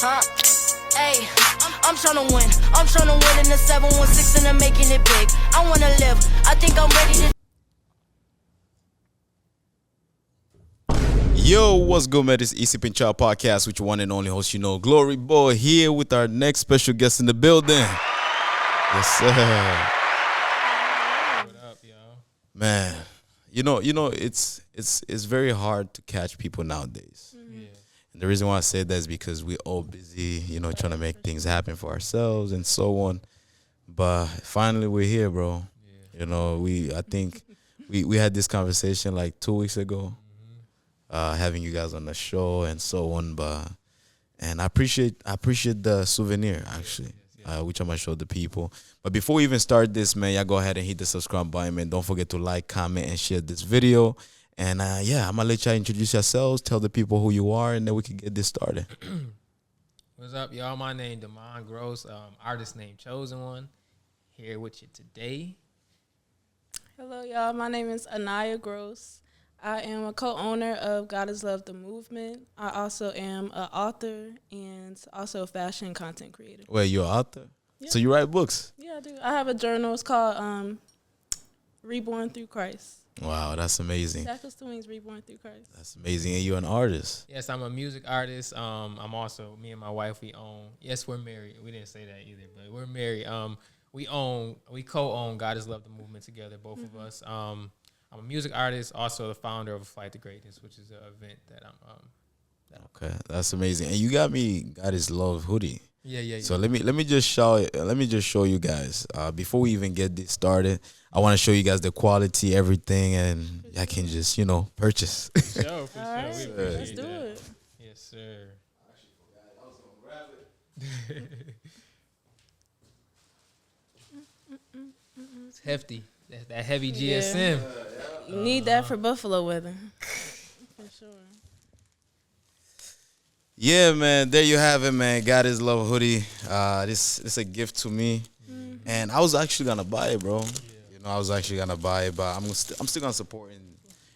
Huh? Hey, I'm tryna win. I'm tryna win in the 716 and I'm making it big. I wanna live. I think I'm ready to. Yo, what's good, man? This is EC Pinchar Podcast with your one and only host, Glory Boy, here with our next special guest in the building. Yes, sir. What up, y'all? Man, it's very hard to catch people nowadays. Yeah. And the reason why I say that is because we're all busy, trying to make things happen for ourselves and so on. But finally, we're here, bro. Yeah. I think we had this conversation like 2 weeks ago. Having you guys on the show and so on, and I appreciate the souvenir actually, which I'm gonna show the people. But before we even start this, man, y'all go ahead and hit the subscribe button, man. Don't forget to like, comment, and share this video. And I'm gonna let y'all introduce yourselves, tell the people who you are, and then we can get this started. What's up, y'all? My name Damon Gross, artist name Chosen One. Here with you today. Hello, y'all. My name is Anayah Gross. I am a co-owner of God is Love the Movement. I also am an author and also a fashion content creator. Well, you're an author? Yeah. So you write books? Yeah, I do. I have a journal. It's called Reborn Through Christ. Wow, that's amazing. Shackles to Wings, Reborn Through Christ. That's amazing. And you're an artist? Yes, I'm a music artist. I'm also, me and my wife, we own, yes, we're married. We didn't say that either, but we're married. We co-own God is Love the Movement together, both of us. I'm a music artist, also the founder of Flight to Greatness, which is an event that I'm. Okay, that's amazing. And you got me God is Love hoodie. Yeah. So let me just show you guys. Before we even get this started, I want to show you guys the quality, everything, and y'all can just purchase. For sure. All right, We appreciate let's do that. it. Yes, sir. I actually forgot. I was gonna grab it. It's hefty. That heavy GSM. You need that for Buffalo weather. For sure. Yeah, man. There you have it, man. God is Love hoodie. This is a gift to me, and I was actually gonna buy it, bro. I was actually gonna buy it, but I'm still gonna support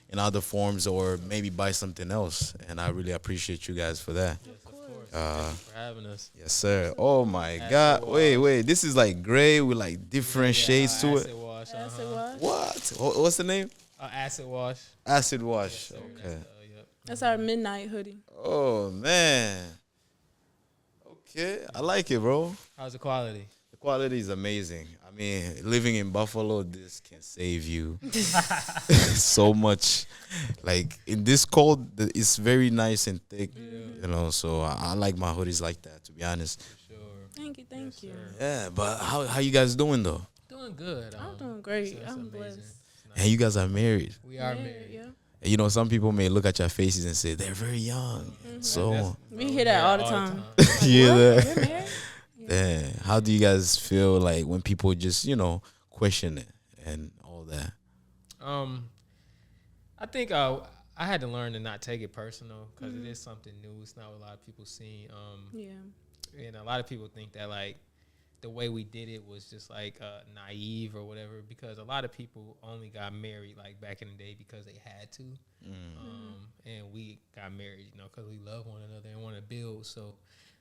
in other forms or maybe buy something else. And I really appreciate you guys for that. Yes, of course. Thank you for having us. Yes, sir. Oh my God. Wait. This is like gray with like different shades to it. Acid wash. Acid wash. What? What's the name? Acid wash. Acid wash. Yes, sir. Okay. Yep. That's our midnight hoodie. Oh man. Okay, I like it, bro. How's the quality? The quality is amazing. I mean, living in Buffalo, this can save you so much. Like in this cold, it's very nice and thick. So I like my hoodies like that. To be honest. For sure. Thank you. Yeah, but how you guys doing though? Doing good. I'm doing great. It's I'm amazing. blessed. It's nice. And you guys are married. We are married. Yeah. And, some people may look at your faces and say they're very young. So We hear that all the time. yeah, What? You're married? yeah. How do you guys feel like when people just question it and all that? I think I had to learn to not take it personal because it is something new. It's not what a lot of people see. Yeah. And a lot of people think that like the way we did it was just like naive or whatever, because a lot of people only got married like back in the day because they had to. And we got married, because we love one another and want to build. So,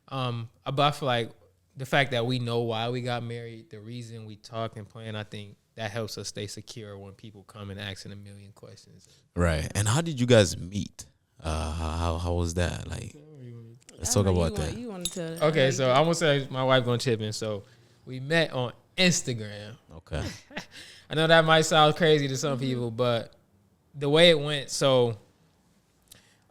but I feel like the fact that we know why we got married, the reason we talk and plan, I think that helps us stay secure when people come and asking a million questions. Right. And how did you guys meet? How was that? Like, let's talk about that. You want to tell that. Okay, so I'm gonna say my wife gonna chip in. So we met on Instagram. Okay. I know that might sound crazy to some people, but the way it went, so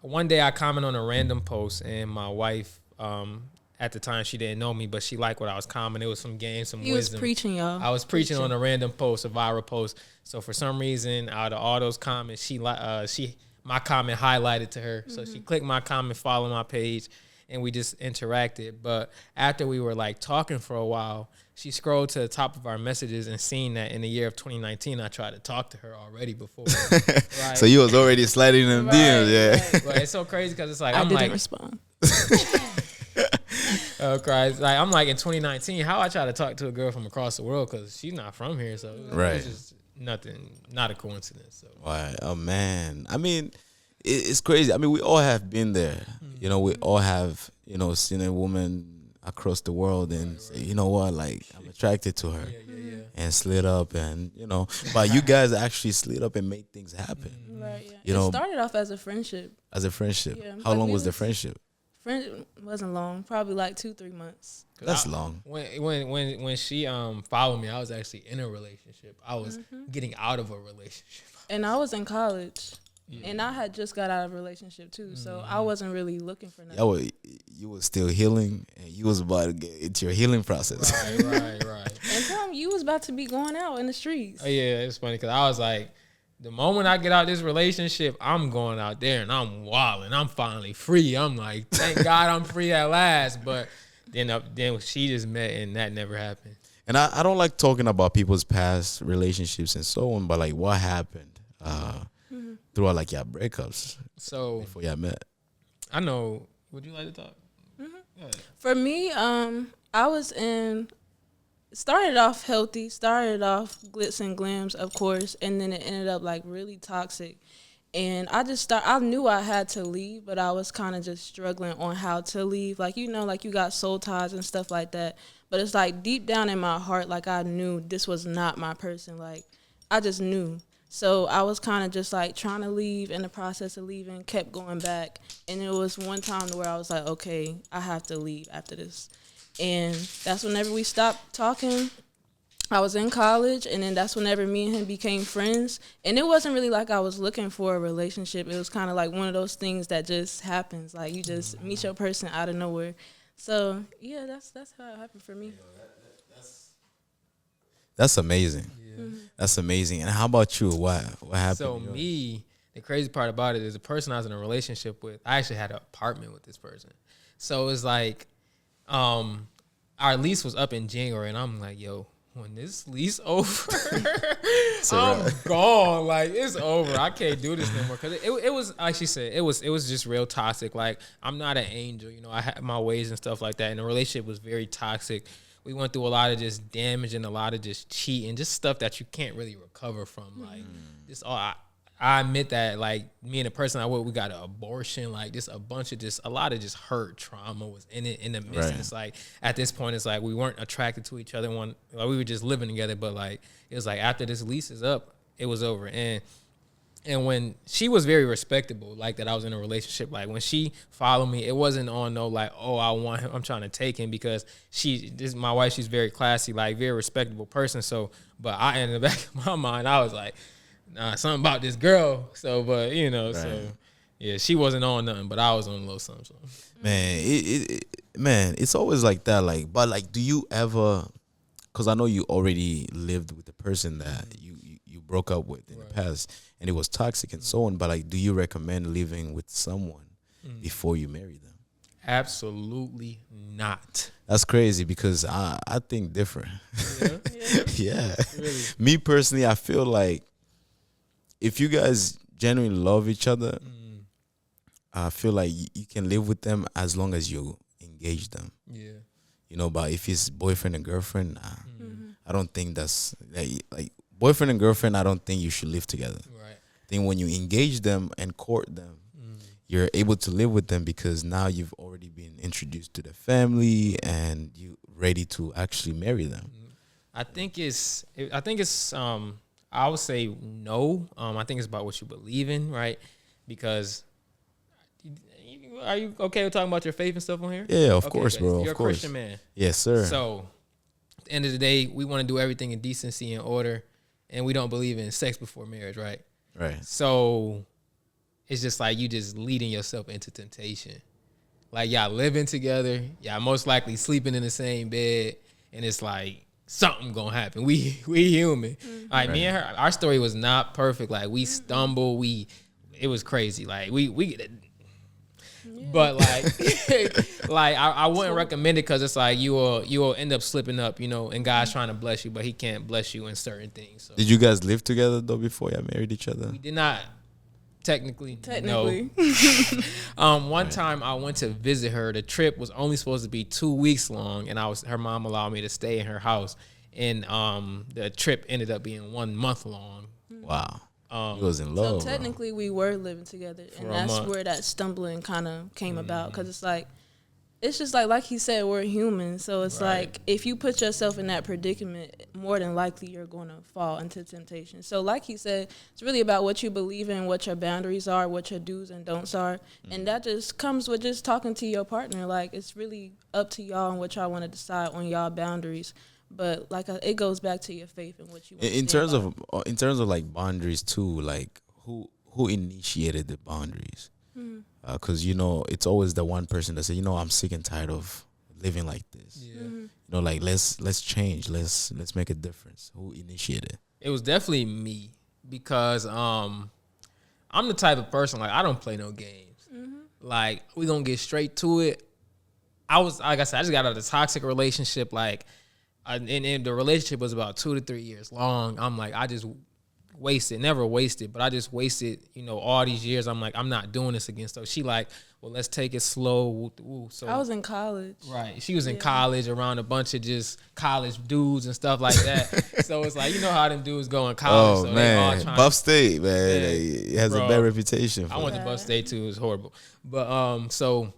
one day I commented on a random post, and my wife, at the time she didn't know me, but she liked what I was commenting. It was some game, some You was wisdom. preaching, y'all. I was preaching on a random post, a viral post. So for some reason, out of all those comments, my comment highlighted to her. So she clicked my comment, followed my page, and we just interacted. But after we were like talking for a while, she scrolled to the top of our messages and seen that in the year of 2019, I tried to talk to her already before. Right? So you was already sliding in them DMs, yeah. Right. But it's so crazy because it's like, I I'm didn't like, respond. oh Christ! Like I'm like in 2019, how I try to talk to a girl from across the world because she's not from here, so it was Right. just nothing, not a coincidence. So Why? Oh man. I mean, it's crazy. I mean, we all have been there. You know, we all have, you know, seen a woman across the world and say, you know what, like I'm attracted to her, and slid up, and you know, but you guys actually slid up and made things happen. Right. Yeah. You It know, started off as a friendship. as a friendship. Yeah, How like long we was the was- friendship? Friend wasn't long, probably like 2-3 months. That's long. When she followed me, I was actually in a relationship. I was getting out of a relationship. And I was in college. And I had just got out of a relationship too, so I wasn't really looking for nothing. You were still healing, and you was about to get into your healing process. Right. And Tom, you was about to be going out in the streets. Oh, yeah, it's funny because I was like, the moment I get out this relationship, I'm going out there and I'm wilding. I'm finally free. I'm like, thank God I'm free at last. But then she just met and that never happened. And I don't like talking about people's past relationships and so on, but like what happened throughout like your breakups So before y'all met? I know. Would you like to talk? Yeah. For me, I was started off healthy, started off glitz and glams, of course, and then it ended up like really toxic. And I knew I had to leave, but I was kind of just struggling on how to leave. Like, you know, like you got soul ties and stuff like that. But it's like deep down in my heart, like I knew this was not my person. Like I just knew. So I was kind of just like trying to leave, in the process of leaving, kept going back. And it was one time where I was like, okay, I have to leave after this. And that's whenever we stopped talking. I was in college, and then that's whenever me and him became friends. And it wasn't really like I was looking for a relationship. It was kind of like one of those things that just happens. Like you just meet your person out of nowhere. So yeah, that's how it happened for me. That's amazing. That's amazing. And how about you? What happened? So me, the crazy part about it is the person I was in a relationship with, I actually had an apartment with this person. So it's like, our lease was up in January, and I'm like, yo, when this lease over, I'm gone. Like, it's over. I can't do this no more. Cause it was, like she said, it was just real toxic. Like, I'm not an angel, you know, I had my ways and stuff like that. And the relationship was very toxic. We went through a lot of just damage and a lot of just cheating, just stuff that you can't really recover from. Like, just all, I admit that, like, me and the person I with, we got an abortion, like, just a lot of just hurt trauma was in it, in the midst. Right. It's like, at this point, it's like we weren't attracted to each other. We were just living together, but, like, it was like after this lease is up, it was over. And when she was very respectable, like that I was in a relationship, like when she followed me, it wasn't on no like, oh, I want him, I'm trying to take him, because my wife, she's very classy, like very respectable person. So, but in the back of my mind, I was like, nah, something about this girl. So, but you know, so yeah, she wasn't on nothing, but I was on a little something. Man, it's always like that. Like, but like, do you ever? Because I know you already lived with the person that you broke up with in the past, and it was toxic and so on. But like, do you recommend living with someone before you marry them? Absolutely not. That's crazy, because I think different. Yeah. Really? Me personally, I feel like if you guys genuinely love each other, I feel like you can live with them as long as you engage them. Yeah. You know, but if it's boyfriend and girlfriend, I don't think that's like boyfriend and girlfriend. I don't think you should live together. Right. I think when you engage them and court them, you're able to live with them, because now you've already been introduced to the family and you ready to actually marry them. I think it's I would say no. I think it's about what you believe in, right? Because are you okay with talking about your faith and stuff on here? Yeah, of Okay, course, okay. bro. You're Of course. a Christian man. Yes, sir. So at the end of the day, we want to do everything in decency and order, and we don't believe in sex before marriage, right? Right. So it's just like you just leading yourself into temptation. Like y'all living together, y'all most likely sleeping in the same bed, and it's like something gonna happen. We human. Like me and her, our story was not perfect. Like we stumble, it was crazy. Like we but like like I wouldn't recommend it, because it's like you will end up slipping up, you know, and God's trying to bless you, but he can't bless you in certain things. So Did you guys live together though before y'all married each other? we did not technically. Technically. No. One time I went to visit her. The trip was only supposed to be 2 weeks long, and her mom allowed me to stay in her house, and the trip ended up being 1 month long. Wow. He was in So love. technically, we were living together, For and a that's month. where that stumbling kind of came about. Because it's like, it's just like he said, we're human. So it's Right. like, if you put yourself in that predicament, more than likely you're going to fall into temptation. So like he said, it's really about what you believe in, what your boundaries are, what your do's and don'ts are, and that just comes with just talking to your partner. Like, it's really up to y'all and what y'all want to decide on y'all boundaries. But like, it goes back to your faith and what you want In to terms stand by. of in terms of like boundaries too, like who initiated the boundaries? Because it's always the one person that say, I'm sick and tired of living like this. Yeah. Like let's change, let's make a difference. Who initiated? It was definitely me because I'm the type of person, like, I don't play no games. Like, we gonna get straight to it. Like I said, I just got out of a toxic relationship, like, and the relationship was about 2 to 3 years long. I'm like, I just never wasted, but I just wasted, all these years. I'm like, I'm not doing this again. So she like, well, let's take it slow. So I was in college. right. She was in college around a bunch of just college dudes and stuff like that. So it's like, how them dudes go in college. Oh so they all man, trying Buff State, man, Yeah, it has bro. a bad reputation. I For went to Buff State too. It was horrible. But so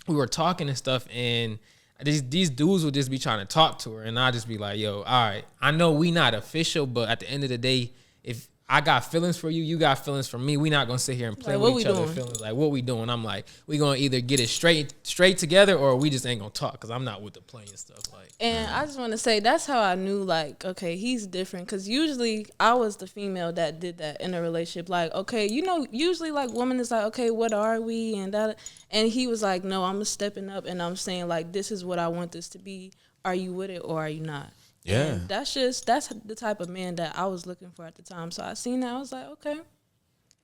we were talking and stuff, and these dudes would just be trying to talk to her, and I'd just be like, yo, all right, I know we not official, but at the end of the day, if I got feelings for you, you got feelings for me, we not gonna sit here and play Like, with what each we other's doing? feelings. Like, what we doing? I'm like, we gonna either get it straight together, or we just ain't gonna talk, because I'm not with the playing stuff. Like, And I just want to say, that's how I knew, like, okay, he's different. Because usually I was the female that did that in a relationship. Like, okay, usually, like, woman is like, okay, what are we? And that. And he was like, no, I'm stepping up and I'm saying, like, this is what I want this to be. Are you with it or are you not? Yeah. And that's the type of man that I was looking for at the time. So I seen that. I was like, okay.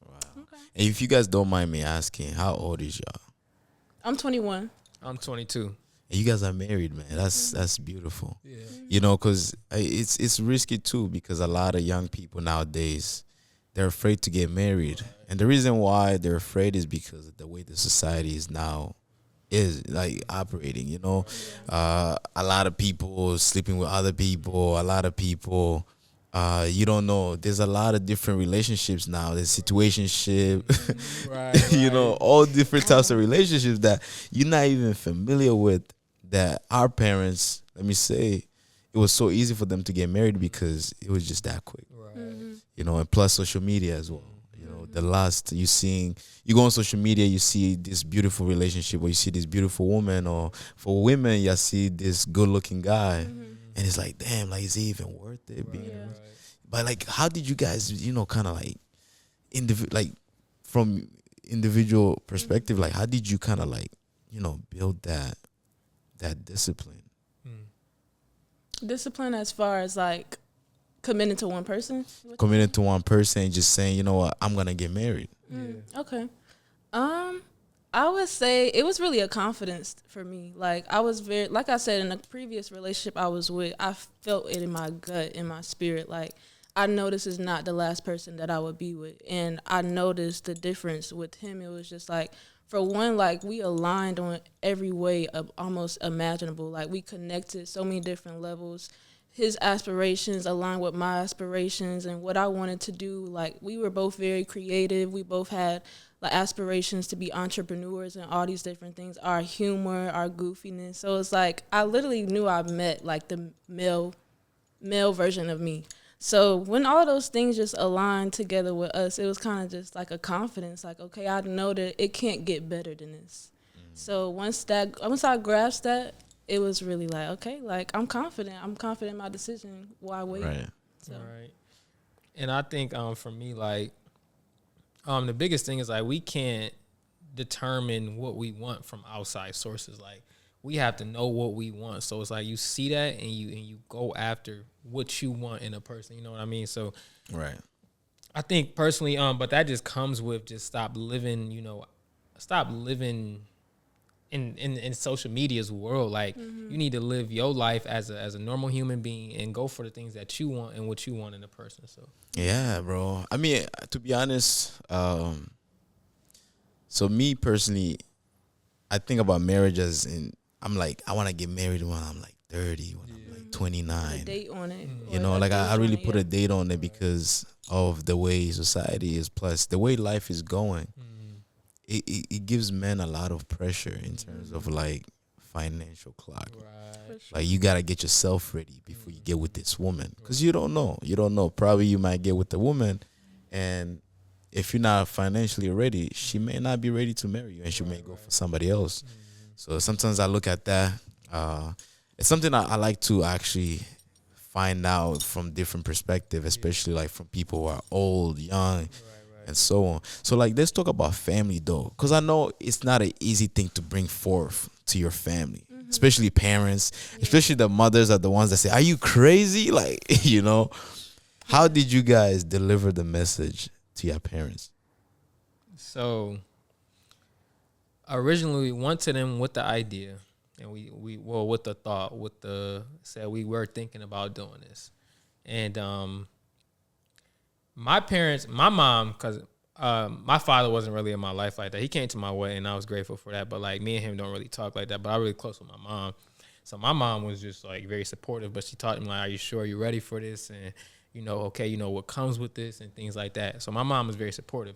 Wow. Okay. And if you guys don't mind me asking, how old is y'all? I'm 21. I'm 22. And you guys are married, man. That's beautiful. Yeah. Because it's risky too, because a lot of young people nowadays, they're afraid to get married. And the reason why they're afraid is because of the way the society is now is like operating, a lot of people sleeping with other people, a lot of people, you don't know, there's a lot of different relationships now. There's situationship, Right. all different types of relationships that you're not even familiar with, that our parents, let me say, it was so easy for them to get married because it was just that quick. Right. And plus social media as well. The last you go on social media, you see this beautiful relationship, or you see this beautiful woman, or for women, you see this good looking guy, and it's like, damn, like, is it even worth it? Being Right. But like, how did you guys, kind of like, from individual perspective, like, how did you kind of like, build that discipline? Discipline as far as, like, committing to one person? Committed to one person and just saying, you know what, I'm gonna get married. Okay. I would say it was really a confidence for me. Like, I was like I said, in the previous relationship I was with, I felt it in my gut, in my spirit. Like, I know this is not the last person that I would be with. And I noticed the difference with him. It was just like, for one, like, we aligned on every way of almost imaginable. Like, we connected so many different levels. His aspirations aligned with my aspirations and what I wanted to do. Like, we were both very creative. We both had, like, aspirations to be entrepreneurs and all these different things. Our humor, our goofiness. So it's like, I literally knew I met, like, the male version of me. So when all those things just aligned together with us, it was kind of just like a confidence. Like, okay, I know that it can't get better than this. So once I grasped that, it was really like, okay, like, I'm confident in my decision. Why wait? Right. So. Right. And I think for me, like, the biggest thing is, like, we can't determine what we want from outside sources. Like, we have to know what we want. So it's like, you see that and you go after what you want in a person. You know what I mean? So Right. I think personally, but that just comes with just stop living in social media's world. Like, you need to live your life as a normal human being and go for the things that you want and what you want in a person. So Yeah, bro. I mean, to be honest, so me personally, I think about marriage as in, I'm like, I want to get married when I'm like 30, when I'm like 29. A date on it. You or know, a like date I on really it, put yeah. a date on it because of the way society is, plus the way life is going. It gives men a lot of pressure in terms of like financial clock. Right. For sure. Like you gotta get yourself ready before you get with this woman, because you don't know. Probably you might get with the woman, and if you're not financially ready, she may not be ready to marry you, and she may go for somebody else. So sometimes I look at that. It's something I like to actually find out from different perspective, especially like from people who are old, young, and so on. So like let's talk about family though, because I know it's not an easy thing to bring forth to your family, especially parents, especially the mothers are the ones that say, "Are you crazy?" Like you know, how did you guys deliver the message to your parents? So originally we went to them with the idea, and we with the thought, said we were thinking about doing this, and my parents, my mom, because my father wasn't really in my life like that. He came to my wedding, and I was grateful for that. But like me and him don't really talk like that. But I'm really close with my mom, so my mom was just like very supportive. But she taught me like, "Are you sure you're ready for this?" And okay, what comes with this and things like that. So my mom was very supportive.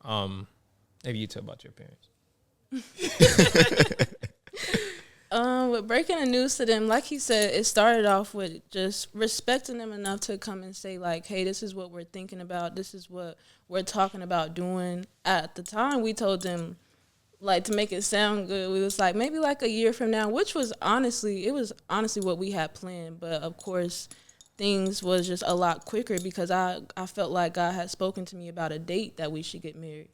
Maybe you tell about your parents. With breaking the news to them, like he said, it started off with just respecting them enough to come and say like, hey, this is what we're thinking about. This is what we're talking about doing. At the time, we told them, like, to make it sound good, we was like, maybe like a year from now, which was honestly what we had planned. But of course, things was just a lot quicker because I felt like God had spoken to me about a date that we should get married.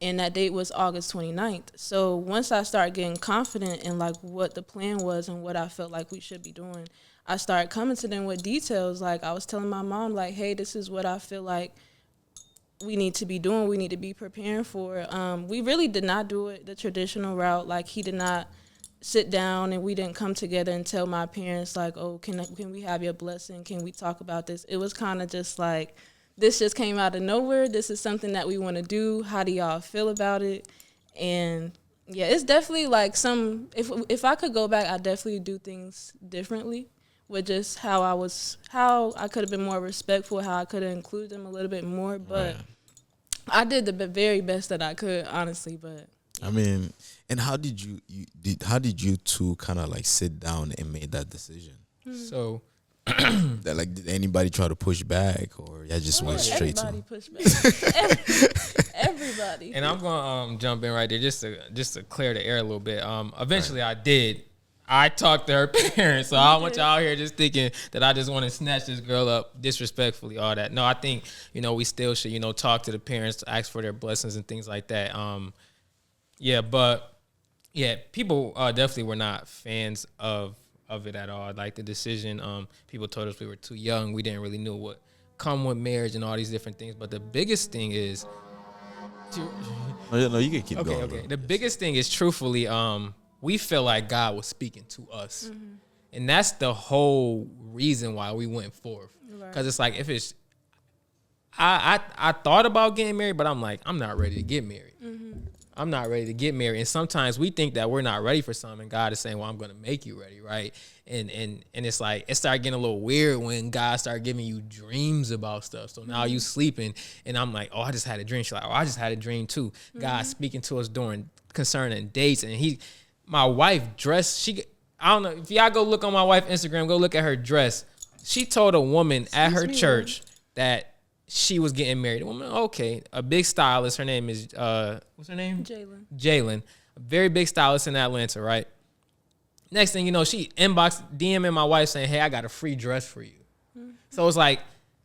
And that date was August 29th. So once I started getting confident in like what the plan was and what I felt like we should be doing, I started coming to them with details. Like I was telling my mom, like, hey, this is what I feel like we need to be doing. We need to be preparing for. We really did not do it the traditional route. Like he did not sit down and we didn't come together and tell my parents like, oh, can we have your blessing? Can we talk about this? It was kind of just like, this just came out of nowhere. This is something that we want to do. How do y'all feel about it? And yeah, it's definitely like if I could go back, I definitely do things differently with just how I could have been more respectful, how I could have included them a little bit more. But I did the very best that I could, honestly. But I mean, and how did you two kind of like sit down and made that decision? So That like, did anybody try to push back, or y'all just went straight to? Everybody pushed back. Everybody. And I'm gonna jump in right there just to clear the air a little bit. Eventually I did. I talked to her parents, so I don't want y'all out here just thinking that I just want to snatch this girl up disrespectfully, all that. No, I think, we still should, talk to the parents, ask for their blessings and things like that. People definitely were not fans of it at all. Like the decision, people told us we were too young. We didn't really know what come with marriage and all these different things. But the biggest thing is, No, you can keep going. Okay. Bro. The biggest thing is truthfully, we feel like God was speaking to us, and that's the whole reason why we went forth. Because it's like if it's, I thought about getting married, but I'm like, I'm not ready to get married. I'm not ready to get married. And sometimes we think that we're not ready for something. And God is saying, well, I'm going to make you ready, right? And it's like, it started getting a little weird when God started giving you dreams about stuff. So now you sleeping, and I'm like, oh, I just had a dream. She's like, oh, I just had a dream too. God speaking to us concerning dates. And my wife dressed, I don't know, if y'all go look on my wife's Instagram, go look at her dress. She told a woman at her church that she was getting married. A woman, okay, a big stylist. Her name is, what's her name? Jalen. A very big stylist in Atlanta, right? Next thing you know, she DMing my wife saying, hey, I got a free dress for you. So it's like,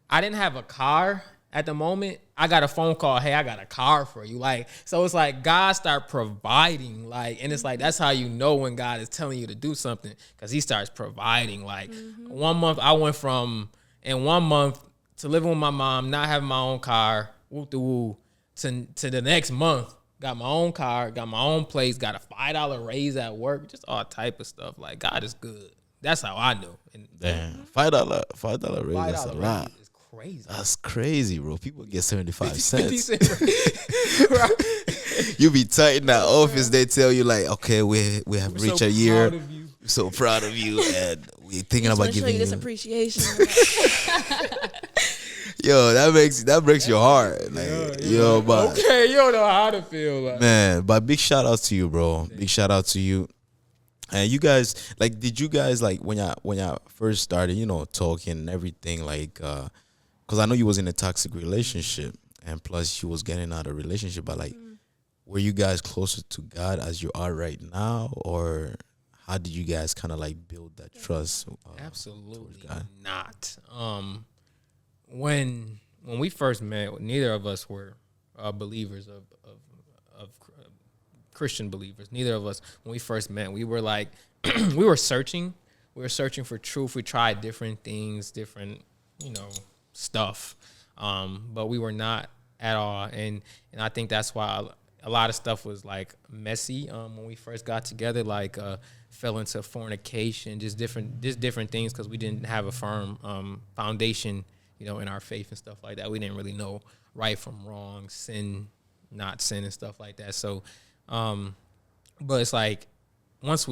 I didn't have a car at the moment. I got a phone call, hey, I got a car for you. Like, so it's like God start providing, like, and it's like, that's how you know when God is telling you to do something, because he starts providing. Like 1 month, I went from, in 1 month, to living with my mom, not having my own car, woo to the next month, got my own car, got my own place, got a $5 raise at work, just all type of stuff. Like, God is good. That's how I know. And Damn, $5 raise. That's a lot. Is crazy. That's crazy, bro. People get 75 cents. Right. You be tight in that office. They tell you like, okay, we have reached a year. so proud of you, and we're thinking Just about want to show giving you this you. appreciation. Yo, that breaks your heart. Like, yo, but Okay, you don't know how to feel. Like. man, but big shout out to you, bro. Big shout out to you. And you guys, like, did you guys like when y'all first started, talking and everything, like, because I know you was in a toxic relationship, and plus you was getting out of a relationship, but like, were you guys closer to God as you are right now, or how did you guys kind of like build that trust? Absolutely not. When we first met, neither of us were believers of Christian believers. Neither of us, when we first met, we were like, we were searching. We were searching for truth. We tried different things, different, stuff. But we were not at all. And I think that's why a lot of stuff was like messy when we first got together, like fell into fornication, just different things, because we didn't have a firm foundation, in our faith and stuff like that. We didn't really know right from wrong, sin, not sin, and stuff like that. So, but it's like once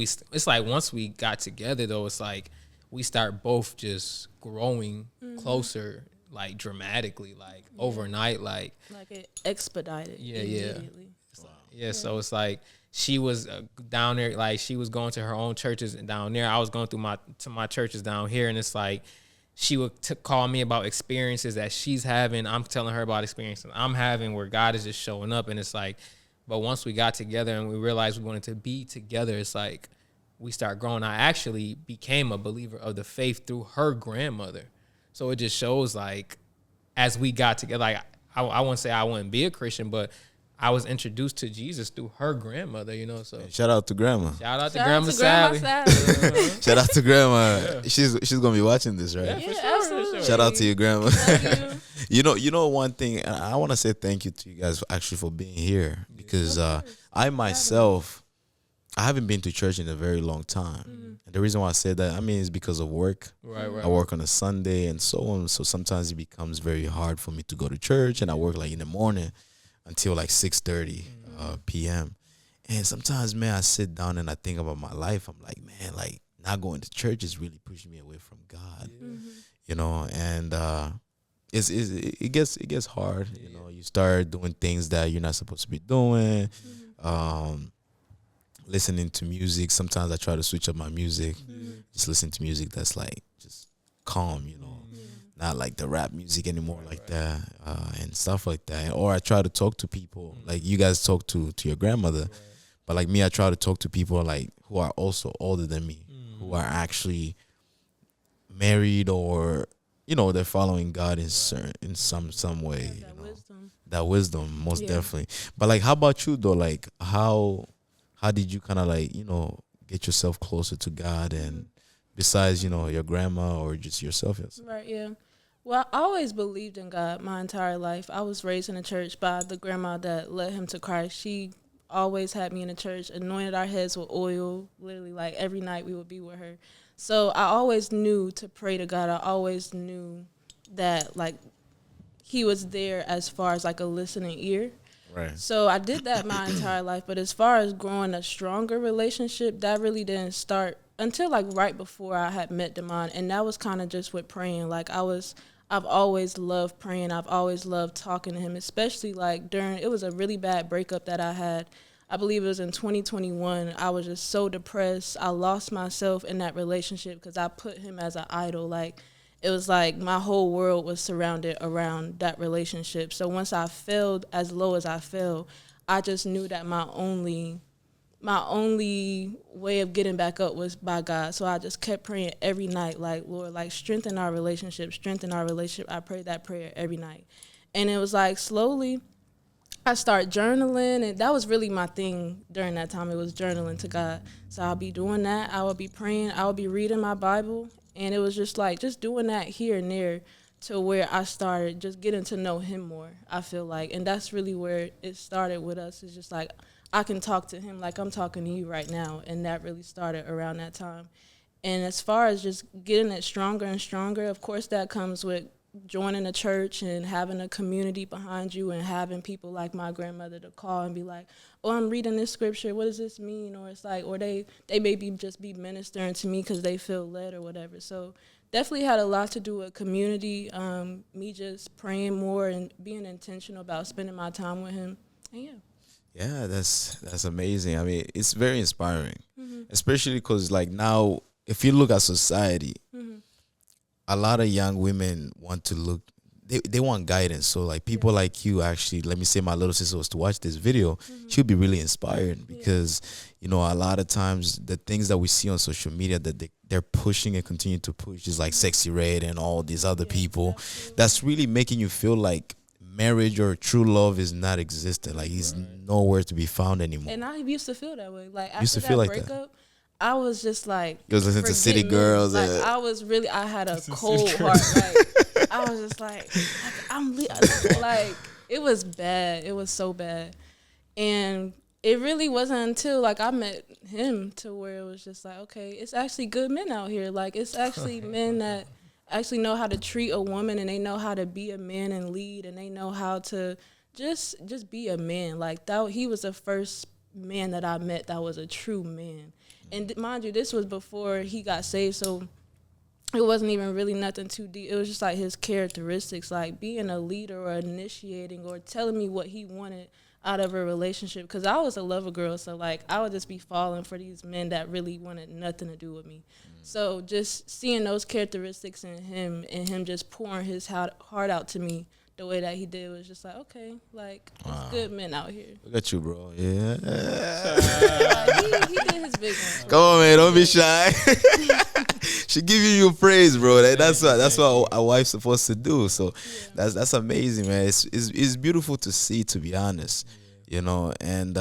we got together, though, it's like we start both just growing closer, like dramatically, like overnight, like it expedited. Immediately. Yeah. So it's like she was down there, like she was going to her own churches down there. I was going through my churches down here, and it's like she would call me about experiences that she's having. I'm telling her about experiences I'm having where God is just showing up. And it's like, but once we got together and we realized we wanted to be together, it's like we start growing. I actually became a believer of the faith through her grandmother. So it just shows, like, as we got together, like, I wouldn't say I wouldn't be a Christian, but I was introduced to Jesus through her grandmother, So Shout out to grandma. shout out to Grandma Sally. Shout out to grandma. She's gonna be watching this, right? Yeah, absolutely. Shout out to your grandma. Love you. You know one thing, and I want to say thank you to you guys actually for being here, because I myself, I haven't been to church in a very long time. And the reason why I say that, is because of work. Right. I work on a Sunday and so on, so sometimes it becomes very hard for me to go to church, and I work like in the morning until like 6:30 p.m. And sometimes, man, I sit down and I think about my life. I'm like, man, like not going to church is really pushing me away from God, and it gets hard. You start doing things that you're not supposed to be doing. Listening to music. Sometimes I try to switch up my music. Just listen to music that's like just calm, not like the rap music anymore, like that, and stuff like that. Or I try to talk to people like you guys talk to your grandmother, but like me, I try to talk to people like who are also older than me, who are actually married, or they're following God in some way. That wisdom, most definitely. But like, how about you though? Like, how did you kind of like get yourself closer to God, and besides your grandma or just yourself? Right. Yeah. Well, I always believed in God my entire life. I was raised in a church by the grandma that led him to Christ. She always had me in the church, anointed our heads with oil. Literally, like every night we would be with her. So I always knew to pray to God. I always knew that like he was there as far as like a listening ear. Right. So I did that my entire life. But as far as growing a stronger relationship, that really didn't start until like right before I had met Damon. And that was kind of just with praying. Like I've always loved praying. I've always loved talking to him, especially like it was a really bad breakup that I had. I believe it was in 2021. I was just so depressed. I lost myself in that relationship because I put him as an idol. Like, it was like my whole world was surrounded around that relationship. So once I failed as low as I fell, I just knew that my only way of getting back up was by God. So I just kept praying every night, like, Lord, like, strengthen our relationship, strengthen our relationship. I prayed that prayer every night. And it was like slowly I started journaling, and that was really my thing during that time. It was journaling to God. So I'll be doing that. I would be praying. I would be reading my Bible. And it was just like just doing that here and there to where I started just getting to know him more, I feel like. And that's really where it started with us. It's just like I can talk to him like I'm talking to you right now. And that really started around that time. And as far as just getting it stronger and stronger, of course that comes with joining a church and having a community behind you and having people like my grandmother to call and be like, oh, I'm reading this scripture, what does this mean? Or it's like, or they maybe just be ministering to me because they feel led or whatever. So definitely had a lot to do with community, me just praying more and being intentional about spending my time with him. And yeah. Yeah, that's amazing. I mean, it's very inspiring, especially because like now, if you look at society, a lot of young women want to look. They want guidance. So like people like you, actually, let me say my little sister was to watch this video, she'll be really inspired because you know a lot of times the things that we see on social media that they're pushing and continue to push is like Sexy Red and all these other people. That's really making you feel like marriage or true love is not existent. Like he's nowhere to be found anymore. And I used to feel that way. Like Used after to feel that like that. breakup, I was just like, You was listening to City forget me. Girls. Like I had a cold heart. Like I was just like like it was bad. It was so bad, and it really wasn't until like I met him to where it was just like, okay, it's actually good men out here. Like it's actually men that actually know how to treat a woman, and they know how to be a man and lead, and they know how to just be a man. Like that, he was the first man that I met that was a true man. And mind you, this was before he got saved, so it wasn't even really nothing too deep. It was just like his characteristics, like being a leader or initiating or telling me what he wanted out of a relationship. Because I was a lover girl, so like I would just be falling for these men that really wanted nothing to do with me. So just seeing those characteristics in him and him just pouring his heart out to me the way that he did was just like, okay, like it's good men out here. Look at you, bro. Yeah. Like, he did his big one. Come on, man. Don't be shy. She giving you praise, bro. That's what a wife's supposed to do. So that's amazing, man. It's beautiful to see, to be honest. You know, and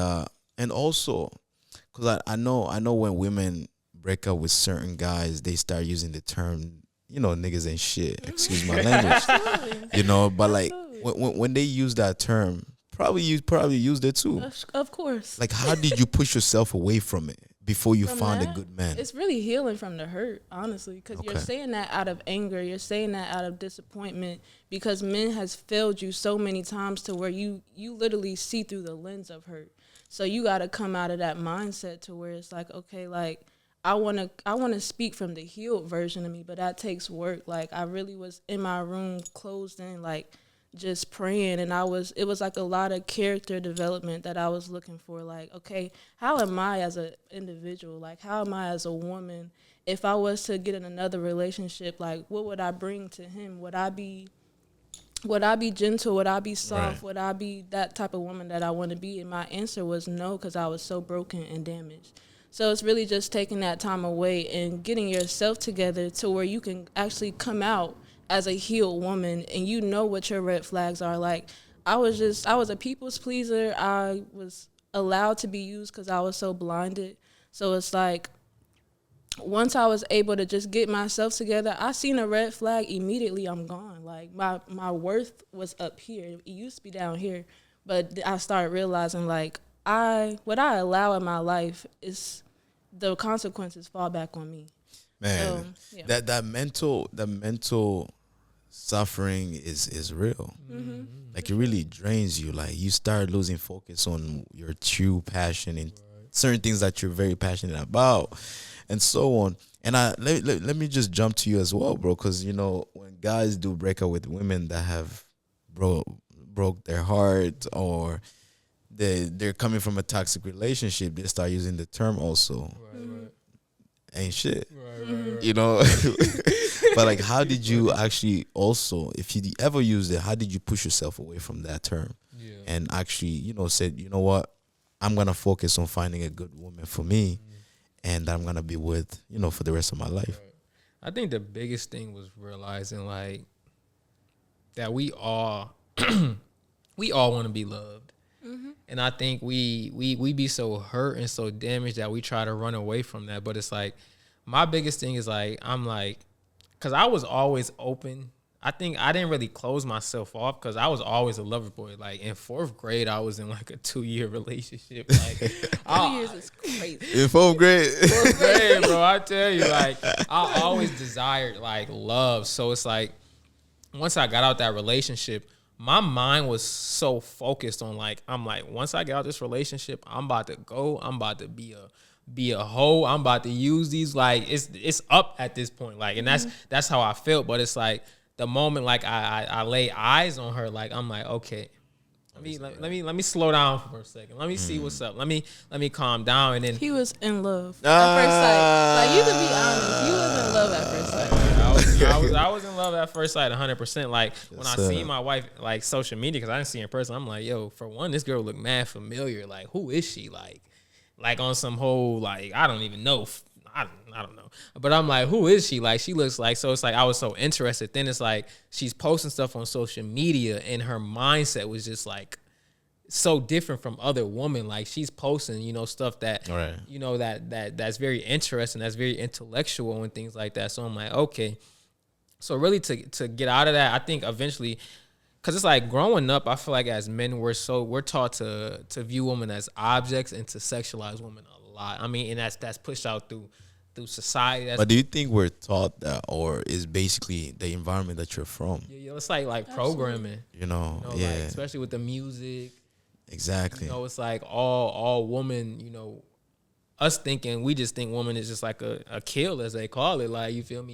also because I know when women break up with certain guys, they start using the term, you know, niggas ain't shit. Excuse my language. You know, but like when they use that term, probably used it too. Of course. Like, how did you push yourself away from it before you found that, a good man? It's really healing from the hurt, honestly, because you're Okay. saying that out of anger. You're saying that out of disappointment because men has failed you so many times to where you literally see through the lens of hurt. So you got to come out of that mindset to where it's like, okay, like, I want to speak from the healed version of me, but that takes work. Like I really was in my room closed in, like just praying, and it was like a lot of character development that I was looking for. Like, okay, how am I as an individual? Like, how am I as a woman? If I was to get in another relationship, like what would I bring to him? Would I be gentle? Would I be soft? Right. Would I be that type of woman that I want to be? And my answer was no, because I was so broken and damaged. So it's really just taking that time away and getting yourself together to where you can actually come out as a healed woman and you know what your red flags are. Like I was a people's pleaser. I was allowed to be used because I was so blinded. So it's like once I was able to just get myself together, I seen a red flag, immediately I'm gone. Like my worth was up here. It used to be down here. But I started realizing like what I allow in my life is the consequences fall back on me. Man, So, yeah. that mental suffering is real. Mm-hmm. Like it really drains you. Like you start losing focus on your true passion and certain things that you're very passionate about, and so on. And let me just jump to you as well, bro, because you know when guys do break up with women that have broke their heart or they're coming from a toxic relationship, they start using the term also ain't shit. Right. You know. But like, how did you actually also, if you ever used it, how did you push yourself away from that term and actually, you know, said, you know what, I'm gonna focus on finding a good woman for me, and I'm gonna be with, you know, for the rest of my life. I think the biggest thing was realizing like that we all want to be loved. And I think we be so hurt and so damaged that we try to run away from that. But it's like, my biggest thing is like, I'm like, because I was always open. I think I didn't really close myself off because I was always a lover boy. Like in 4th grade, I was in like a 2-year relationship. Like 2 years is crazy. In 4th grade. 4th grade, bro, I tell you, like I always desired like love. So it's like once I got out that relationship, my mind was so focused on like, I'm like, once I get out this relationship, I'm about to go. I'm about to be a hoe. I'm about to use these, like, it's up at this point. Like, and that's how I felt. But it's like the moment like I lay eyes on her, like I'm like, okay, let me slow down for a second. Let me see what's up. Let me calm down. And then He was in love at first sight. Like, you could be honest, you was in love at first sight. I was in love at first sight 100%. Like, when I see my wife, like, social media, because I didn't see her in person, I'm like, yo, for one, this girl look mad familiar. Like, who is she? Like on some whole, like, I don't even know. I don't know. But I'm like, who is she? Like, she looks like, so it's like I was so interested. Then it's like she's posting stuff on social media and her mindset was just like so different from other women. Like, she's posting, you know, stuff that, Right. you know, that's very interesting, that's very intellectual and things like that. So I'm like, okay. So really to get out of that, I think eventually, because it's like growing up, I feel like as men, we're taught to view women as objects and to sexualize women a lot. I mean, and that's pushed out through society. But do you think we're taught that, or is basically the environment that you're from? Yeah, it's like programming. You know, You know, yeah, like, especially with the music. exactly. You know, it's like all women, you know, us thinking, we just think woman is just like a kill, as they call it. Like, you feel me?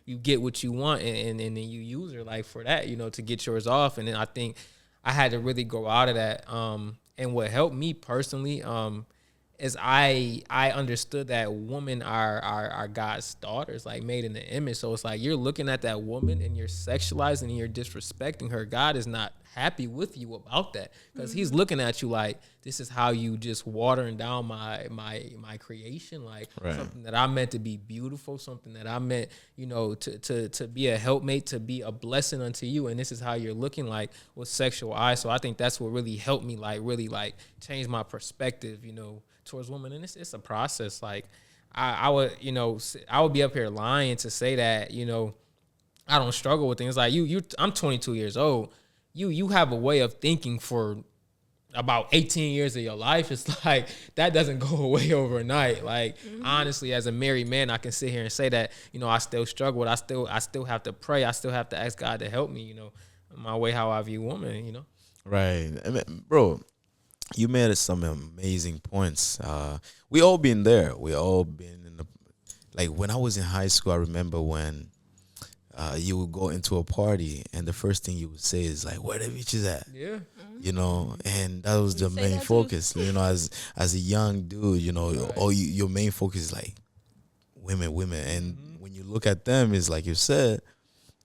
You get what you want and then you use her like for that, you know, to get yours off. And then I think I had to really grow out of that. And what helped me personally, is I understood that women are God's daughters, like made in the image. So it's like you're looking at that woman and you're sexualizing and you're disrespecting her. God is not happy with you about that, because he's looking at you like, this is how you just watering down my creation, like something that I meant to be beautiful, something that I meant, you know, to be a helpmate, to be a blessing unto you, and this is how you're looking like with sexual eyes. So I think that's what really helped me, like really like change my perspective, you know, towards women. And it's a process. Like I would, you know, I would be up here lying to say that, you know, I don't struggle with things. Like I'm 22 years old. You have a way of thinking for about 18 years of your life. It's like that doesn't go away overnight. Like, honestly, as a married man, I can sit here and say that, you know, I still struggle. I still have to pray. I still have to ask God to help me, you know, my way how I view women, you know. Right. I mean, bro, you made some amazing points. We all been there. We all been in the, like, when I was in high school, I remember when you would go into a party and the first thing you would say is like, where the bitches at? Yeah. You know, and that was the main focus. You know, as a young dude, you know, your main focus is like women. And when you look at them, it's like you said,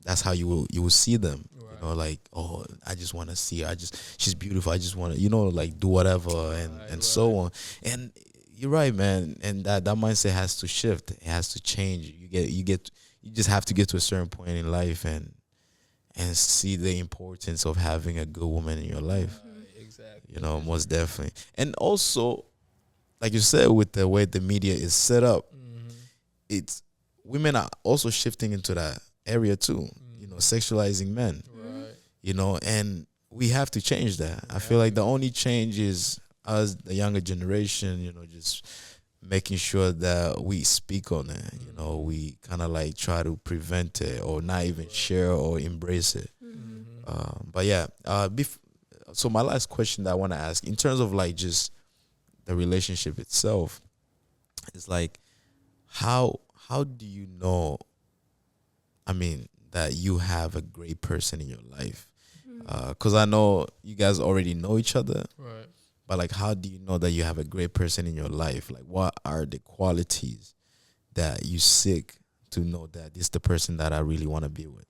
that's how you will see them. You know, like, oh, I just want to see her. She's beautiful. I just want to, you know, like do whatever and so on. And you're right, man. And that mindset has to shift. It has to change. You just have to get to a certain point in life and see the importance of having a good woman in your life. Exactly. You know, most definitely. And also, like you said, with the way the media is set up, it's women are also shifting into that area too. You know, sexualizing men. You know, and we have to change that. I feel like the only change is us, the younger generation, you know, just making sure that we speak on it. You know, we kind of like try to prevent it or not even share or embrace it. But yeah, so my last question that I want to ask, in terms of like just the relationship itself, is like, how do you know, I mean, that you have a great person in your life? Because I know you guys already know each other. Right. But like, how do you know that you have a great person in your life? Like, what are the qualities that you seek to know that this is the person that I really want to be with?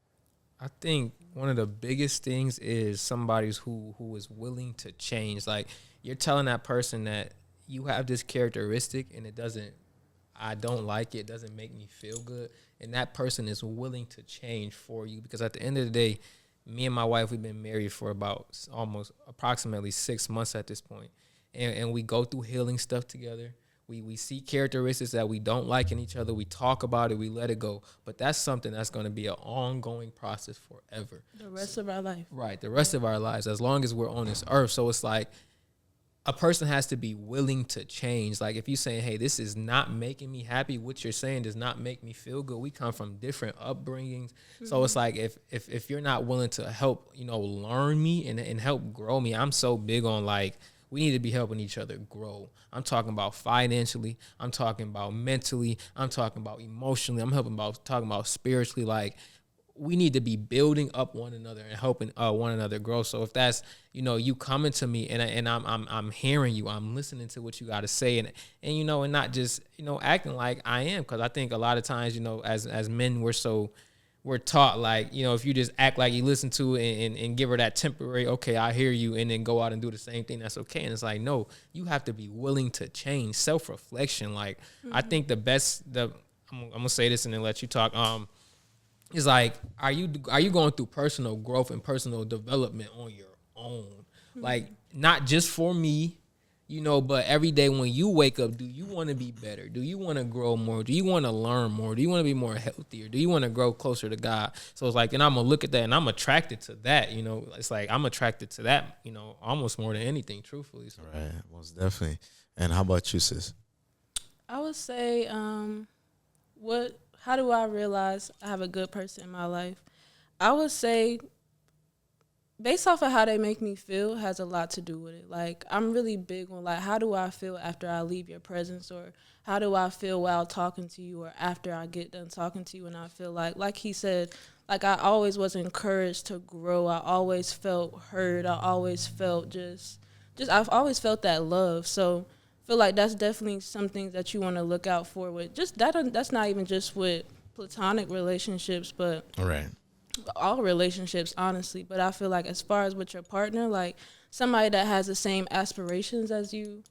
I think one of the biggest things is somebody who is willing to change. Like, you're telling that person that you have this characteristic and I don't like it, it doesn't make me feel good. And that person is willing to change for you, because at the end of the day, me and my wife, we've been married for about approximately 6 months at this point. And we go through healing stuff together. We see characteristics that we don't like in each other. We talk about it. We let it go. But that's something that's going to be an ongoing process forever. The rest of our life. Right. The rest of our lives, as long as we're on this earth. So it's like, a person has to be willing to change. Like if you're saying, hey, this is not making me happy, what you're saying does not make me feel good. We come from different upbringings. So it's like if you're not willing to help, learn me and help grow me, I'm so big on like, we need to be helping each other grow. I'm talking about financially. I'm talking about mentally. I'm talking about emotionally. I'm talking about spiritually. Like, we need to be building up one another and helping one another grow. So if that's, you coming to me and I'm hearing you, I'm listening to what you got to say and and not just, acting like I am. Cause I think a lot of times, as men, we're taught like, if you just act like you listen to it and give her that temporary, okay, I hear you, and then go out and do the same thing, that's okay. And it's like, no, you have to be willing to change. Self-reflection. Like, I think I'm gonna say this and then let you talk. It's like, are you going through personal growth and personal development on your own? Like, not just for me, but every day when you wake up, do you want to be better? Do you want to grow more? Do you want to learn more? Do you want to be more healthier? Do you want to grow closer to God? So it's like, and I'm going to look at that and I'm attracted to that, It's like, I'm attracted to that, almost more than anything, truthfully. So. Right, most definitely. And how about you, sis? I would say, how do I realize I have a good person in my life? I would say, based off of how they make me feel has a lot to do with it. Like, I'm really big on, like, how do I feel after I leave your presence, or how do I feel while talking to you, or after I get done talking to you, and I feel like he said, like, I always was encouraged to grow. I always felt heard. I always felt I've always felt that love. So I feel like that's definitely some things that you want to look out for with just that. That's not even just with platonic relationships, but All right. all relationships, honestly. But I feel like as far as with your partner, like somebody that has the same aspirations as you,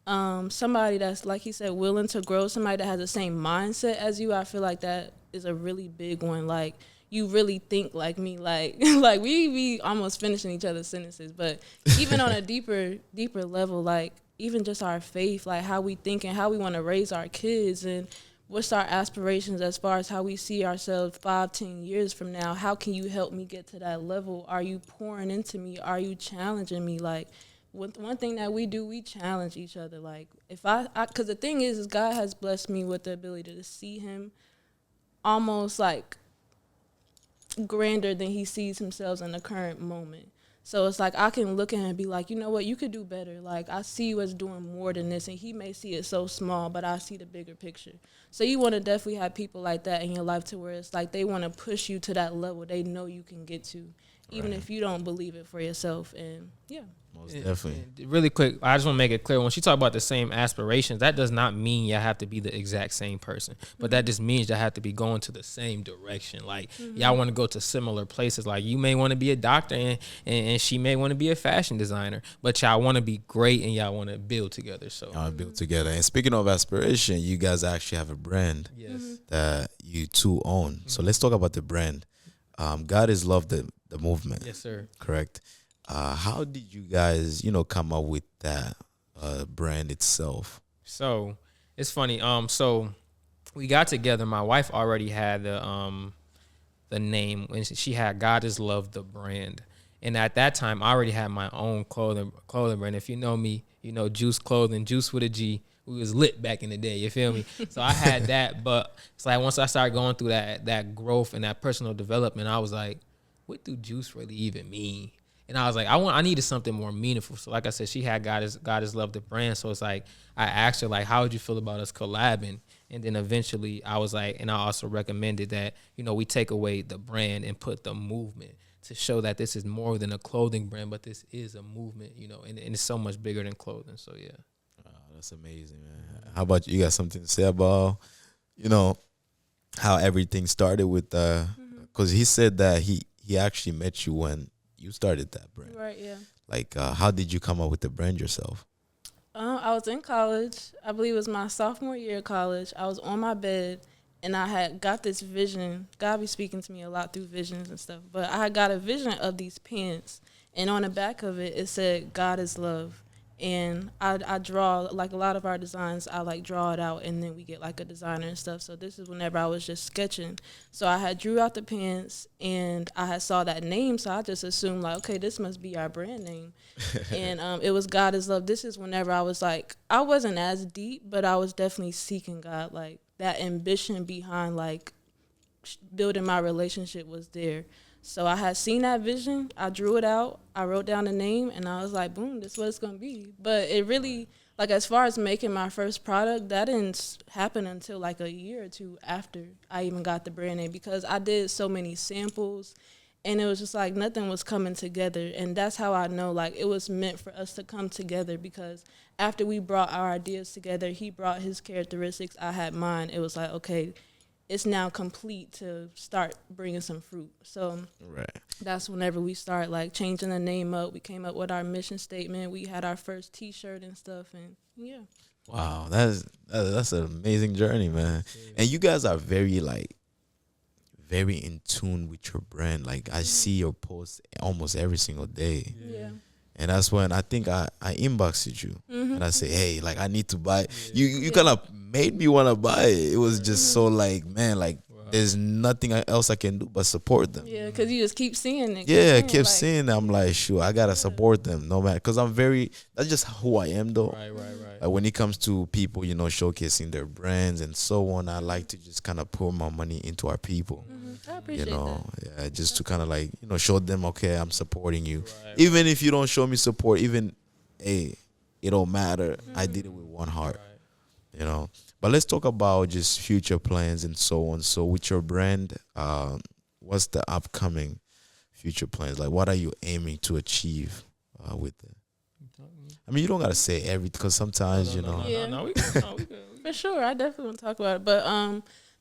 somebody that's, like he said, willing to grow, somebody that has the same mindset as you, I feel like that is a really big one. Like, you really think like me, like like we almost finishing each other's sentences, but even on a deeper level, like even just our faith, like how we think and how we want to raise our kids, and what's our aspirations as far as how we see ourselves 5-10 years from now. How can you help me get to that level? Are you pouring into me? Are you challenging me? Like, one thing that we do, we challenge each other. Like, if I because the thing is God has blessed me with the ability to see him almost like grander than he sees himself in the current moment. So it's like I can look at him and be like, you know what, you could do better. Like, I see you as doing more than this, and he may see it so small, but I see the bigger picture. So you want to definitely have people like that in your life, to where it's like they want to push you to that level they know you can get to, even if you don't believe it for yourself. And yeah. Most definitely. And really quick, I just want to make it clear, when she talk about the same aspirations, that does not mean y'all have to be the exact same person, but that just means y'all have to be going to the same direction. Like, y'all want to go to similar places. Like, you may want to be a doctor and she may want to be a fashion designer, but y'all want to be great and y'all want to build together. So Y'all build together. And speaking of aspiration, you guys actually have a brand that you two own. So let's talk about the brand. God is Love, the movement. Yes, sir. Correct. How did you guys, come up with that brand itself? So it's funny. So we got together. My wife already had the name, and she had God is Love, the brand. And at that time, I already had my own clothing brand. If you know me, you know Juice Clothing, Juice with a G. We was lit back in the day. You feel me? So I had that, but it's like once I started going through that growth and that personal development, I was like, what do Juice really even mean? And I was like, I needed something more meaningful. So like I said, she had God is Love, the brand. So it's like, I asked her, like, how would you feel about us collabing? And then eventually I was like, and I also recommended that, we take away the brand and put the movement, to show that this is more than a clothing brand, but this is a movement, and it's so much bigger than clothing. So yeah. That's amazing, man. How about you? You got something to say about, how everything started with, because he said that he actually met you when you started that brand. Right, yeah. Like, how did you come up with the brand yourself? I was in college. I believe it was my sophomore year of college. I was on my bed, and I had got this vision. God be speaking to me a lot through visions and stuff. But I had got a vision of these pants, and on the back of it, it said, God is Love. And I draw, like a lot of our designs, I like draw it out and then we get like a designer and stuff. So this is whenever I was just sketching. So I had drew out the pants and I had saw that name. So I just assumed like, okay, this must be our brand name. And it was God is Love. This is whenever I was like, I wasn't as deep, but I was definitely seeking God. Like that ambition behind like building my relationship was there. So I had seen that vision. I drew it out. I wrote down the name, and I was like, boom, this is what it's going to be. But it really, like as far as making my first product, that didn't happen until like a year or two after I even got the brand name, because I did so many samples, and it was just like nothing was coming together. And that's how I know like it was meant for us to come together, because after we brought our ideas together, he brought his characteristics, I had mine. It was like, okay, it's now complete to start bringing some fruit. So Right. that's whenever we start like changing the name up. We came up with our mission statement. We had our first T-shirt and stuff, and yeah. Wow, that's an amazing journey, man. And you guys are very like very in tune with your brand. Like I see your posts almost every single day. Yeah. And that's when I think I inboxed you and I say, hey, like I need to buy. You kind of made me want to buy it. It was just so like, man, like there's nothing else I can do but support them. Yeah, because you just keep seeing it. Yeah, I keep seeing it. I'm like, sure, I gotta support them no matter, because that's just who I am though. Right. Like when it comes to people, showcasing their brands and so on, I like to just kind of pour my money into our people. I appreciate Yeah, just to kind of like, show them, okay, I'm supporting you. Right. Even if you don't show me support, even, hey, it don't matter. I did it with one heart, But let's talk about just future plans and so on. So with your brand, what's the upcoming future plans? Like, what are you aiming to achieve with it? I mean, you don't got to say everything, because sometimes, No, we good. For sure, I definitely want to talk about it. But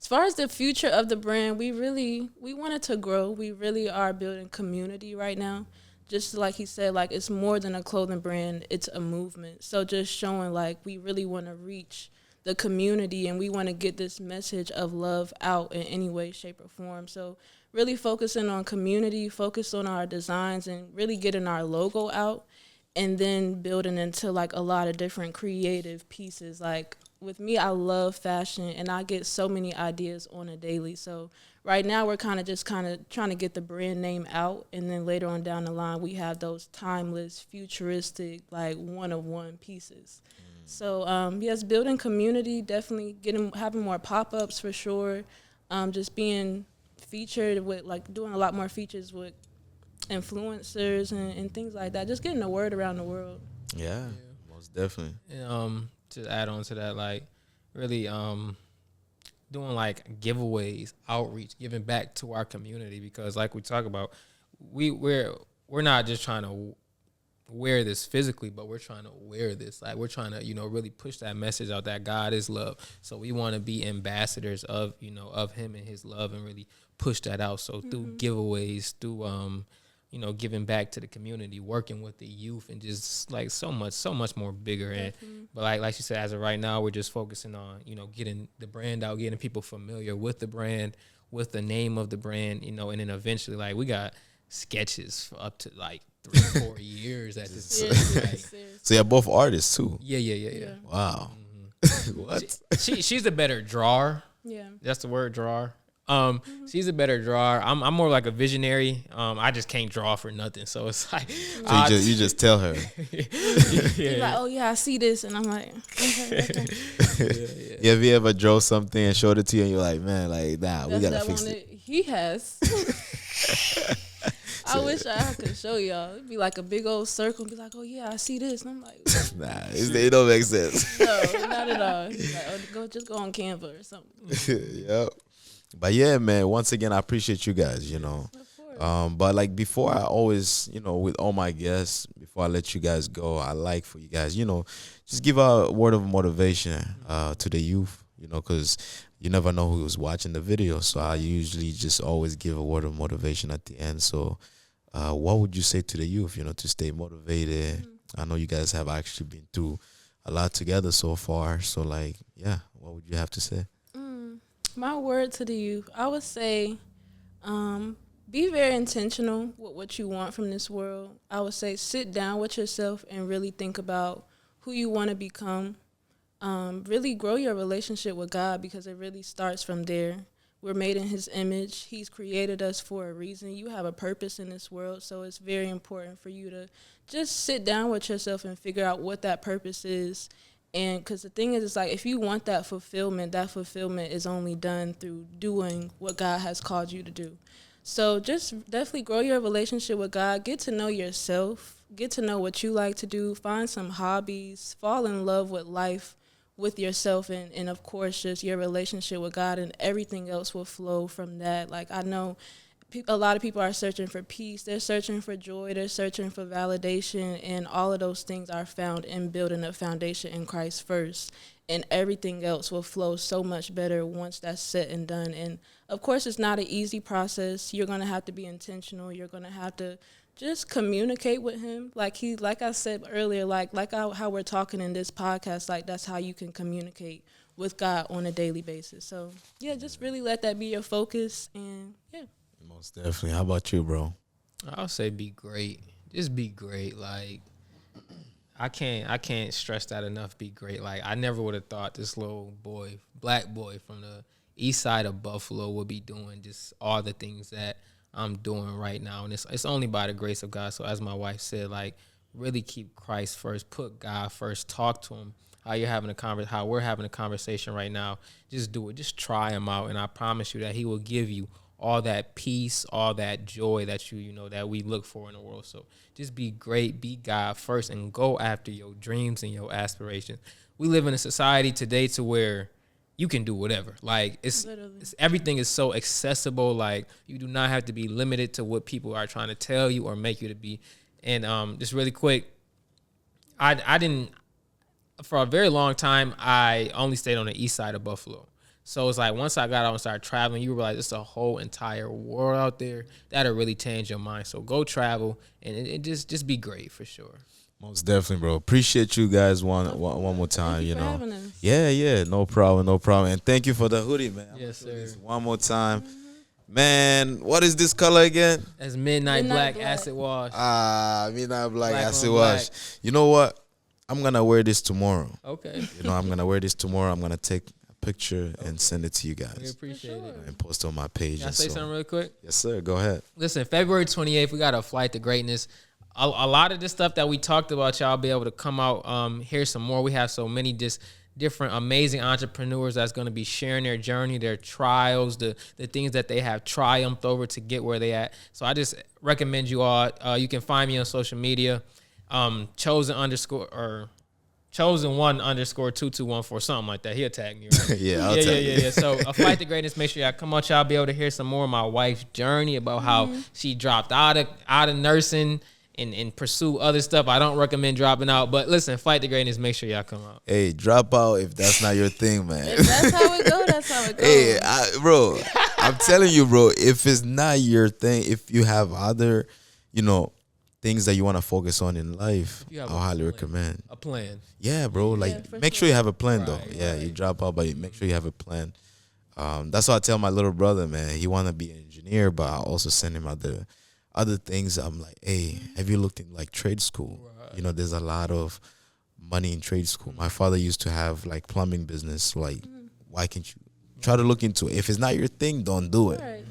as far as the future of the brand, we want it to grow. We really are building community right now. Just like he said, like it's more than a clothing brand, it's a movement. So just showing like we really want to reach the community, and we want to get this message of love out in any way, shape, or form. So really focusing on community, focus on our designs, and really getting our logo out, and then building into like a lot of different creative pieces. Like with me, I love fashion, and I get so many ideas on a daily. So right now we're kind of trying to get the brand name out, and then later on down the line we have those timeless, futuristic, like one-of-one pieces. So yes, building community, definitely having more pop-ups for sure. Just being featured with like doing a lot more features with influencers and things like that. Just getting the word around the world. Yeah, most definitely. And, to add on to that, like really doing like giveaways, outreach, giving back to our community, because like we talk about, we're not just trying to wear this physically, but we're trying to wear this. Like we're trying to, really push that message out that God is love. So we want to be ambassadors of, of him and his love, and really push that out. So through giveaways, through, giving back to the community, working with the youth, and just like so much more bigger. And but like you said, as of right now, we're just focusing on, getting the brand out, getting people familiar with the brand, with the name of the brand, and then eventually like we got sketches for up to like 3-4 years at this point. So you're both artists too? Yeah. Wow. What? She's a better drawer. Yeah. That's the word, drawer. She's a better drawer. I'm more like a visionary. I just can't draw for nothing. So it's like you just tell her. He's like, oh yeah, I see this, and I'm like, okay. Yeah, have you ever draw something and showed it to you, and you're like, man, like, nah, we gotta fix it. He has. I wish I could show y'all. It'd be like a big old circle and be like, oh yeah, I see this. And I'm like, nah, it don't make sense. No, not at all. He's like, oh, just go on Canva or something. Yep. But yeah, man, once again, I appreciate you guys, But like before, I always, with all my guests, before I let you guys go, I like for you guys, just give a word of motivation to the youth, because you never know who's watching the video. So I usually just always give a word of motivation at the end. So what would you say to the youth, to stay motivated? I know you guys have actually been through a lot together so far. So like, yeah, what would you have to say? My word to the youth, I would say, be very intentional with what you want from this world. I would say sit down with yourself and really think about who you want to become. Really grow your relationship with God, because it really starts from there. We're made in his image. He's created us for a reason. You have a purpose in this world, so it's very important for you to just sit down with yourself and figure out what that purpose is. And because the thing is, it's like, if you want that fulfillment is only done through doing what God has called you to do. So just definitely grow your relationship with God. Get to know yourself. Get to know what you like to do. Find some hobbies. Fall in love with life, with yourself, and of course just your relationship with God, and everything else will flow from that. Like, I know a lot of people are searching for peace, they're searching for joy, they're searching for validation, and all of those things are found in building a foundation in Christ first, and everything else will flow so much better once that's set and done. And of course, it's not an easy process. You're going to have to be intentional. You're going to have to just communicate with him. Like I said earlier, how we're talking in this podcast, like, that's how you can communicate with God on a daily basis. So yeah, just really let that be your focus. And yeah. Most definitely. How about you, bro? I'll say be great. Just be great. Like, I can't stress that enough. Be great. Like, I never would have thought this little boy, black boy from the east side of Buffalo, would be doing just all the things that I'm doing right now. And it's only by the grace of God. So as my wife said, like, really keep Christ first, put God first, talk to him. How we're having a conversation right now. Just do it. Just try him out. And I promise you that he will give you all that peace, all that joy that that we look for in the world. So just be great, be God first, and go after your dreams and your aspirations. We live in a society today to where you can do whatever. Like, it's everything is so accessible. Like, you do not have to be limited to what people are trying to tell you or make you to be. And just really quick, I didn't, for a very long time, I only stayed on the east side of Buffalo. So it's like, once I got out and started traveling, you realize it's a whole entire world out there that'll really change your mind. So go travel, and it just be great for sure. Most definitely, bro. Appreciate you guys one more time. Thank you for having us. Yeah, no problem. And thank you for the hoodie, man. Yes, sir. One more time, man. What is this color again? That's Midnight Black Acid Wash. Midnight Black Acid on Wash. black. You know what? I'm gonna wear this tomorrow. Okay. I'm gonna wear this tomorrow. I'm gonna take a picture and send it to you We guys appreciate it. and post on my page. Can I say something really quick? Yes, sir. Go ahead. Listen, February 28th, we got a flight to greatness. A lot of this stuff that we talked about, y'all be able to come out, hear some more. We have so many just different amazing entrepreneurs that's going to be sharing their journey, their trials, the things that they have triumphed over to get where they at. So I just recommend you all. You can find me on social media, chosen_2214, something like that. He'll tag me. Right? Yeah. So a flight to greatness. Make sure y'all come out. Y'all be able to hear some more of my wife's journey about how she dropped out of nursing and pursue other stuff. I don't recommend dropping out, but listen, Fight the Greatness, make sure y'all come out. Hey, drop out if that's not your thing, man. If that's how it goes, that's how it goes. Hey, bro, I'm telling you, bro, if it's not your thing, if you have other, things that you want to focus on in life, I'll highly recommend. A plan. Yeah, bro. Like, make sure you have a plan, though. Yeah, you drop out, but make sure you have a plan. That's what I tell my little brother, man. He want to be an engineer, but I also send him other things. I'm like, hey, have you looked in like trade school? Right. There's a lot of money in trade school. My father used to have like plumbing business. Like, why can't you try to look into it? If it's not your thing, don't do it. Right.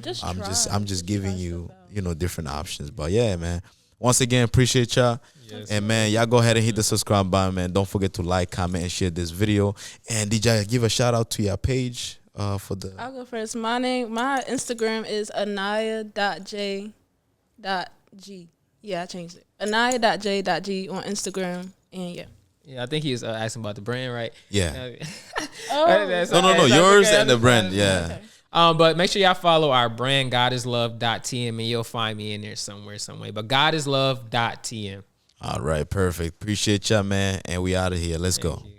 I'm just giving you, different options. But yeah, man. Once again, appreciate y'all. Yes, and man, y'all go ahead and hit the subscribe button, man. Don't forget to like, comment, and share this video. And did y'all give a shout out to your page for the? I'll go first. My Instagram is anayah.j.g. Yeah, I changed it. anayah.j.g on Instagram. And yeah. Yeah, I think he was asking about the brand, right? Yeah. No, yours okay. And the brand, yeah. Okay. But make sure y'all follow our brand, godislove.tm, and you'll find me in there somewhere, some way. But godislove.tm. All right, perfect. Appreciate y'all, man. And we out of here. Let's go. You.